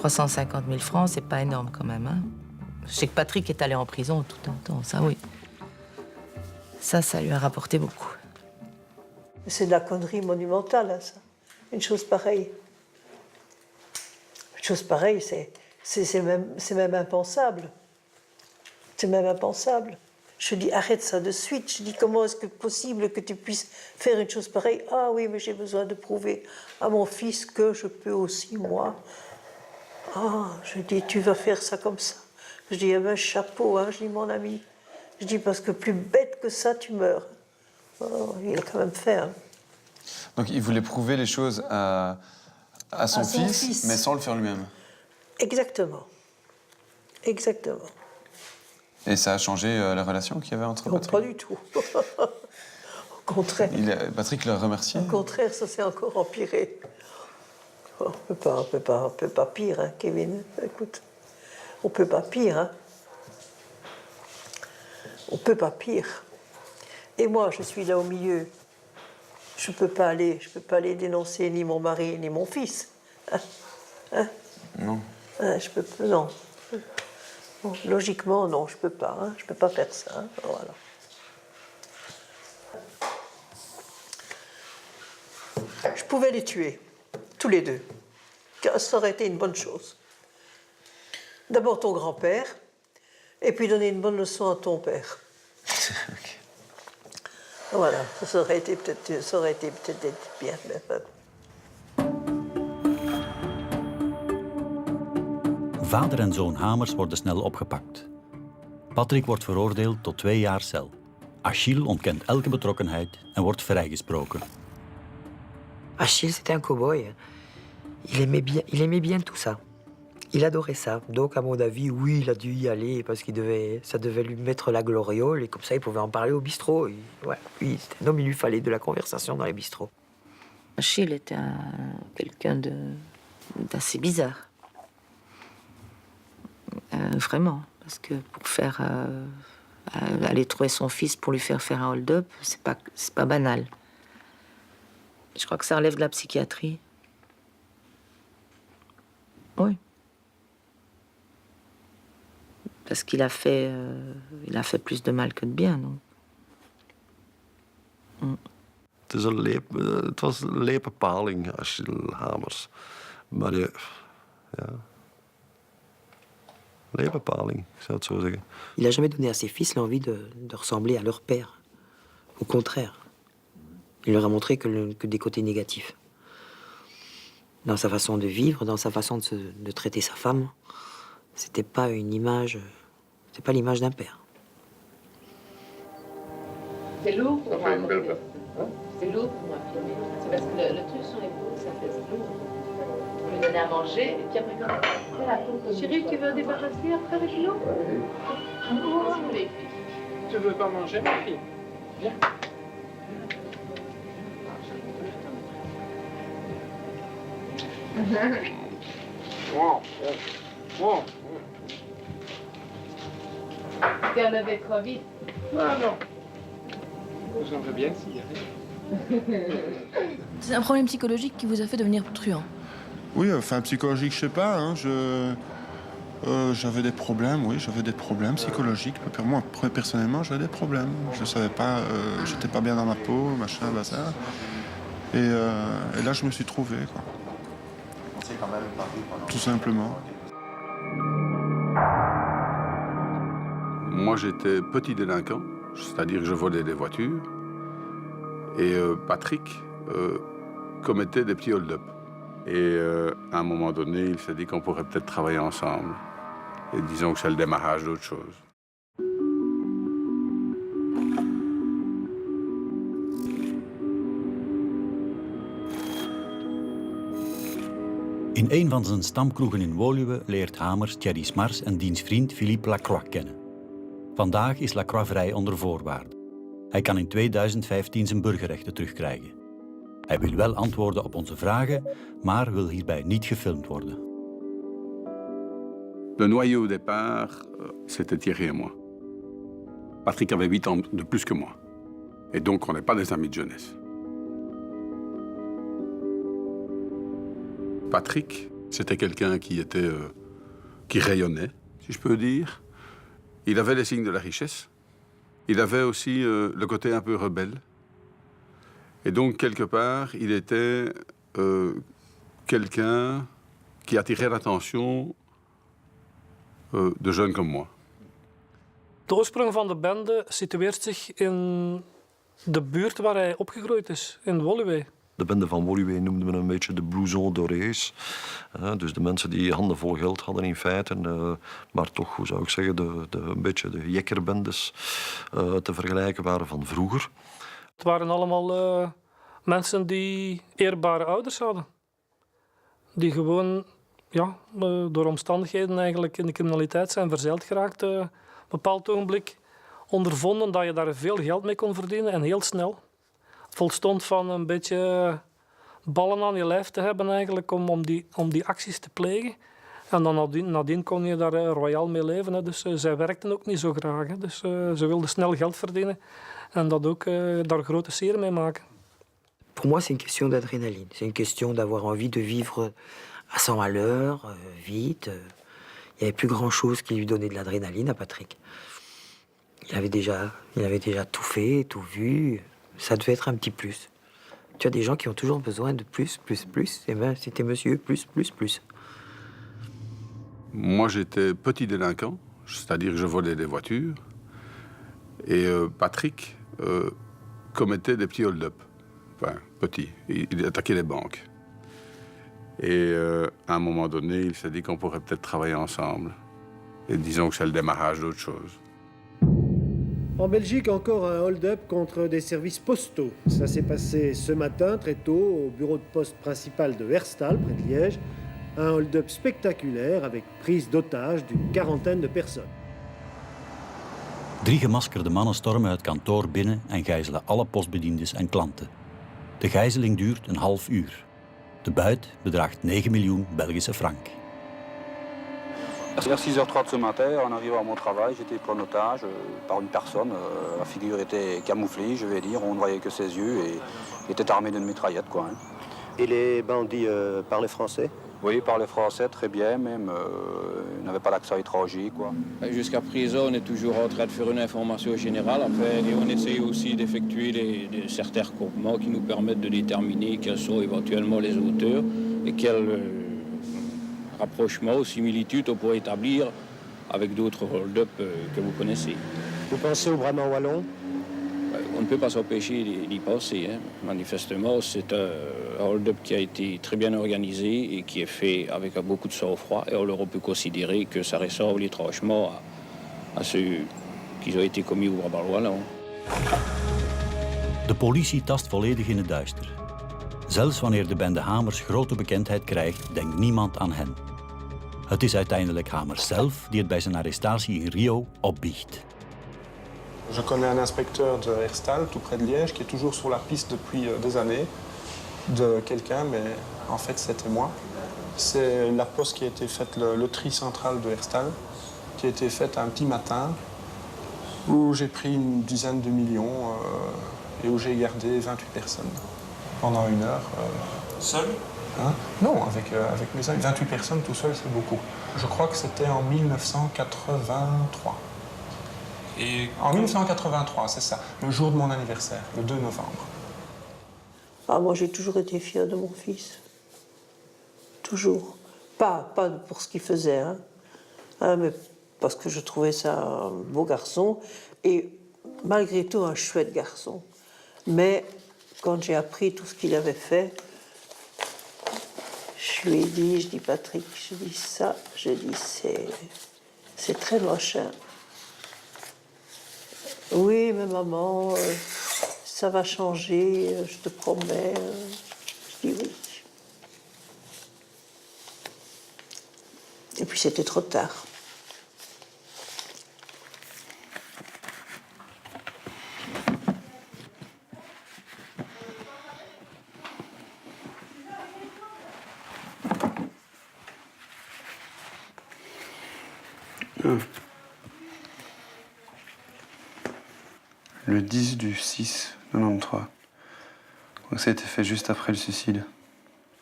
350 000 francs, c'est pas énorme quand même. Hein. Je sais que Patrick est allé en prison tout un temps, ça oui. Ça lui a rapporté beaucoup. C'est de la connerie monumentale, hein, ça. Une chose pareille. Une chose pareille, c'est même impensable. C'est même impensable. Je dis, arrête ça de suite. Je dis, comment est-ce que possible que tu puisses faire une chose pareille? Ah oui, mais j'ai besoin de prouver à mon fils que je peux aussi, moi. Ah, je dis, tu vas faire ça comme ça. Je dis, eh ben, chapeau, hein, je dis, mon ami. Je dis, parce que plus bête que ça, tu meurs. Oh, il a quand même fait, hein. Donc il voulait prouver les choses à son fils, mais sans le faire lui-même. Exactement. Exactement. Et ça a changé la relation qu'il y avait entre Non, Patrick? pas du tout. Au contraire. Patrick l'a remercié? Au contraire, ça s'est encore empiré. Oh, on peut pas pire, hein, Kevin. Écoute, on peut pas pire, hein. On peut pas pire. Et moi, je suis là au milieu. Je peux pas aller dénoncer ni mon mari ni mon fils. Hein? Hein? Non. Hein, je peux pas, non. Bon, logiquement, non, je peux pas. Hein, je peux pas faire ça. Hein, voilà. Je pouvais les tuer, tous les deux. Ça aurait été une bonne chose. D'abord ton grand-père, et puis donner une bonne leçon à ton père. Okay. Voilà, ça aurait été peut-être bien. Vader en zoon Hamers worden snel opgepakt. Patrick wordt veroordeeld tot 2 jaar cel. Achille ontkent elke betrokkenheid en wordt vrijgesproken. Achille, c'était un cow-boy. Il aimait bien tout ça. Il adorait ça. Donc, à mon avis, oui, il a dû y aller parce ça devait lui mettre la gloriole et comme ça, il pouvait en parler au bistrot. Ouais, oui, c'était un homme, il lui fallait de la conversation dans les bistrots. Achille était quelqu'un d'assez bizarre. Vraiment, parce que pour aller trouver son fils pour lui faire un hold-up, c'est pas banal. Je crois que ça relève de la psychiatrie. Oui. Parce qu'il a fait plus de mal que de bien, non? Het was een lepe paling, Achille Hamers. Maar ja, lepe paling, ik zou het zo zeggen. Il n'a jamais donné à ses fils l'envie de ressembler à leur père. Au contraire. Il leur a montré que des côtés négatifs. Dans sa façon de vivre, dans sa façon de traiter sa femme, c'était pas l'image d'un père. C'est lourd pour moi. C'est lourd pour moi. C'est parce que le truc sur l'épaule, ça fait lourd. On lui donnait à manger, et puis après, quand... Chérie, tu veux débarrasser après avec l'eau? Oui. Tu veux pas manger, ma fille? Viens. Wow. Wow. T'es enlevé trop vite. Ah non. J'aimerais bien s'y aller. C'est un problème psychologique qui vous a fait devenir truand? Oui, enfin psychologique, je sais pas. Hein, j'avais des problèmes, oui, j'avais des problèmes psychologiques. Moi, personnellement, j'avais des problèmes. Je savais pas, j'étais pas bien dans ma peau, machin, bazar. Et là, je me suis trouvé, quoi. Tout simplement. Moi, j'étais petit délinquant, c'est-à-dire que je volais des voitures. Et Patrick commettait des petits hold-up. Et à un moment donné, il s'est dit qu'on pourrait peut-être travailler ensemble. Et disons que c'est le démarrage d'autre chose. In een van zijn stamkroegen in Woluwe leert Hamers Thierry Smars en diens vriend Philippe Lacroix kennen. Vandaag is Lacroix vrij onder voorwaarden. Hij kan in 2015 zijn burgerrechten terugkrijgen. Hij wil wel antwoorden op onze vragen, maar wil hierbij niet gefilmd worden. Le noyau au départ, c'était Thierry et moi. Patrick avait 8 ans de plus que moi. Et donc, on n'est pas des amis de jeunesse. Patrick C'était quelqu'un qui rayonnait, si je peux dire. Il avait les signes de la richesse. Il avait aussi le côté un peu rebelle. Et donc, quelque part, il était quelqu'un qui attirait l'attention de jeunes comme moi. De oorsprong van de bende situeert zich in de buurt waar hij opgegroeid is, in Woluwe. De bende van Woluwe noemden we een beetje de blouson dorés. Dus de mensen die handenvol geld hadden in feite, maar toch, hoe zou ik zeggen, een beetje de jekkerbendes te vergelijken waren van vroeger. Het waren allemaal mensen die eerbare ouders hadden. Die gewoon door omstandigheden eigenlijk in de criminaliteit zijn verzeild geraakt. Op een bepaald ogenblik ondervonden dat je daar veel geld mee kon verdienen en heel snel. Het volstond van een beetje ballen aan je lijf te hebben eigenlijk om die acties te plegen. En dan nadien kon je daar royaal mee leven. Hè. Dus zij werkten ook niet zo graag. Hè. Dus ze wilden snel geld verdienen en dat ook daar grote sieren mee maken. Pour moi, c'est une question d'adrénaline. C'est une question d'avoir envie de vivre à 100 à l'heure, vite. Il n'y avait plus grand-chose qui lui donnait de l'adrénaline à Patrick. Il avait déjà tout fait, tout vu. Ça devait être un petit plus. Tu as des gens qui ont toujours besoin de plus, plus, plus. Et bien, c'était monsieur plus, plus, plus. Moi, j'étais petit délinquant, c'est-à-dire que je volais des voitures. Et Patrick commettait des petits hold-up. Enfin, petit. Il attaquait les banques. Et à un moment donné, il s'est dit qu'on pourrait peut-être travailler ensemble. Et disons que c'est le démarrage d'autre chose. En Belgique, encore un hold-up contre des services postaux. Ça s'est passé ce matin, très tôt, au bureau de poste principal de Herstal, près de Liège. Un hold-up spectaculaire avec prise d'otage d'une quarantaine de personnes. 3 gemaskerde mannen stormen het kantoor binnen en gijzelen alle postbediendes en klanten. De gijzeling duurt een half uur. De buit bedraagt 9 miljoen Belgische frank. Vers 6h30 ce matin, en arrivant à mon travail, j'étais pris en otage par une personne. La figure était camouflée, je vais dire. On ne voyait que ses yeux et il était armé d'une mitraillette, quoi. Hein. Et les bandits parlaient français? Oui, il parlait français très bien, même. Il n'avait pas d'accent étranger, quoi. Jusqu'à présent, on est toujours en train de faire une information générale, enfin, et on essaye aussi d'effectuer certains regroupements qui nous permettent de déterminer quels sont éventuellement les auteurs et quels rapprochements ou similitudes on pourrait établir avec d'autres hold-up que vous connaissez. Vous pensez au Brabant wallon? On ne peut pas s'empêcher d'y penser. Hein. Manifestement, c'est un hold-up qui a été très bien organisé et qui est fait avec beaucoup de sang-froid. Et alors on peut considérer que ça ressemble étrangement à ceux qui ont été commis au Brabant wallon. De politie tast volledig in het duister. Zelfs wanneer de bende Hamers grote bekendheid krijgt, denkt niemand aan hen. Het is uiteindelijk Hamers zelf die het bij zijn arrestatie in Rio opbiecht. Je connais un inspecteur de Herstal, tout près de Liège, qui est toujours sur la piste depuis des années, de quelqu'un, mais en fait c'était moi. C'est la poste qui a été faite, le tri central de Herstal, qui a été faite un petit matin, où j'ai pris une dizaine de millions et où j'ai gardé 28 personnes pendant 1 heure. Seul? Hein? Non, avec mes amis. 28 personnes tout seul, c'est beaucoup. Je crois que c'était en 1983. En 1983, c'est ça, le jour de mon anniversaire, le 2 novembre. Ah, moi, j'ai toujours été fière de mon fils. Toujours. Pas pour ce qu'il faisait, mais parce que je trouvais ça un beau garçon et malgré tout un chouette garçon. Mais quand j'ai appris tout ce qu'il avait fait, je lui ai dit, Patrick, c'est très moche. Hein. Oui, mais maman, ça va changer, je te promets. Je dis oui. Et puis c'était trop tard. Le 10 du 6 93. Donc ça a été fait juste après le suicide.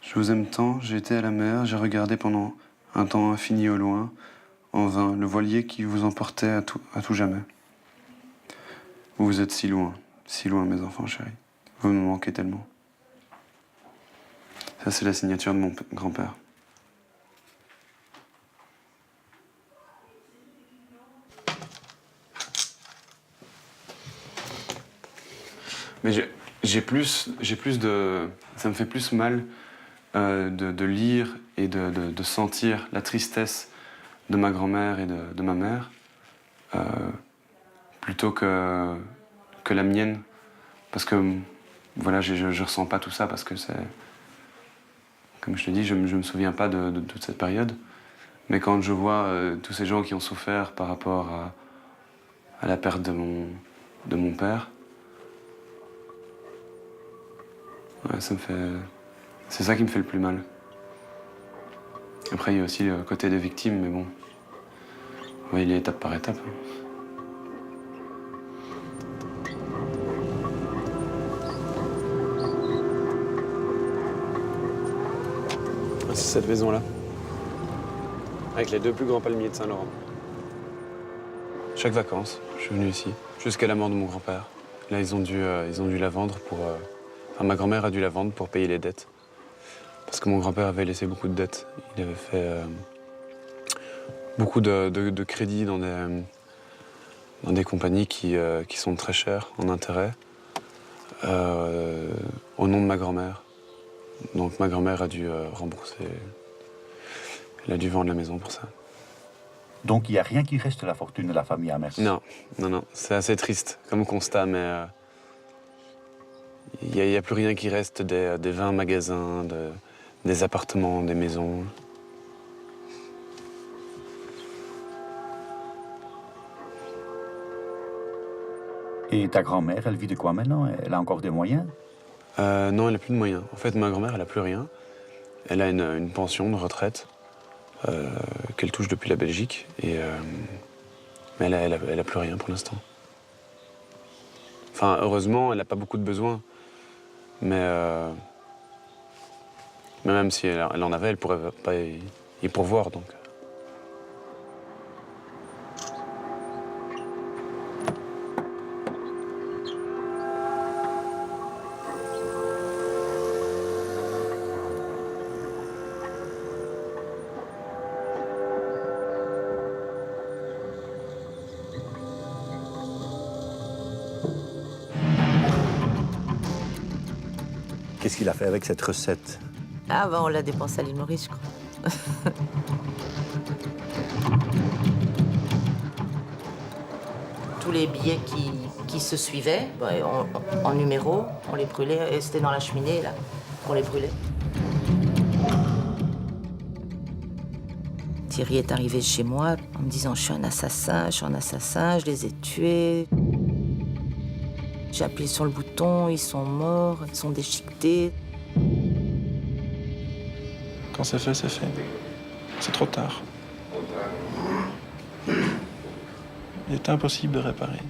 Je vous aime tant, j'ai été à la mer, j'ai regardé pendant un temps infini au loin, en vain, le voilier qui vous emportait à tout jamais. Vous êtes si loin, mes enfants chéris. Vous me manquez tellement. Ça, c'est la signature de mon grand-père. Mais j'ai plus de... Ça me fait plus mal de lire et de sentir la tristesse de ma grand-mère et de ma mère plutôt que la mienne. Parce que, voilà, je ressens pas tout ça parce que c'est... Comme je te dis, je me souviens pas de toute cette période. Mais quand je vois tous ces gens qui ont souffert par rapport à la perte de mon père, ouais, ça me fait... C'est ça qui me fait le plus mal. Après, il y a aussi le côté des victimes, mais bon... Ouais, il est étape par étape. C'est cette maison-là, avec les 2 plus grands palmiers de Saint-Laurent. Chaque vacances, je suis venu ici, jusqu'à la mort de mon grand-père. Là, ils ont dû la vendre pour... Enfin, ma grand-mère a dû la vendre pour payer les dettes. Parce que mon grand-père avait laissé beaucoup de dettes. Il avait fait beaucoup de crédits dans des compagnies qui sont très chères en intérêt, au nom de ma grand-mère. Donc ma grand-mère a dû rembourser. Elle a dû vendre la maison pour ça. Donc il n'y a rien qui reste de la fortune de la famille Hamers? Non. C'est assez triste comme constat, mais il n'y a plus rien qui reste des 20 magasins, des appartements, des maisons. Et ta grand-mère, elle vit de quoi maintenant? Elle a encore des moyens? Non, elle n'a plus de moyens. En fait, ma grand-mère, elle n'a plus rien. Elle a une pension de retraite qu'elle touche depuis la Belgique. Mais elle a plus rien pour l'instant. Enfin, heureusement, elle n'a pas beaucoup de besoins. Mais même si elle en avait, elle ne pourrait pas y pourvoir. Donc. Qu'est-ce qu'il a fait avec cette recette? Ah, on l'a dépensé à l'île Maurice, je crois. Tous les billets qui se suivaient, en numéro, on les brûlait, et c'était dans la cheminée, là, qu'on les brûlait. Thierry est arrivé chez moi en me disant « je suis un assassin, je les ai tués ». J'ai appuyé sur le bouton, ils sont morts, ils sont déchiquetés. Quand c'est fait, c'est fait. C'est trop tard. Il est impossible de réparer.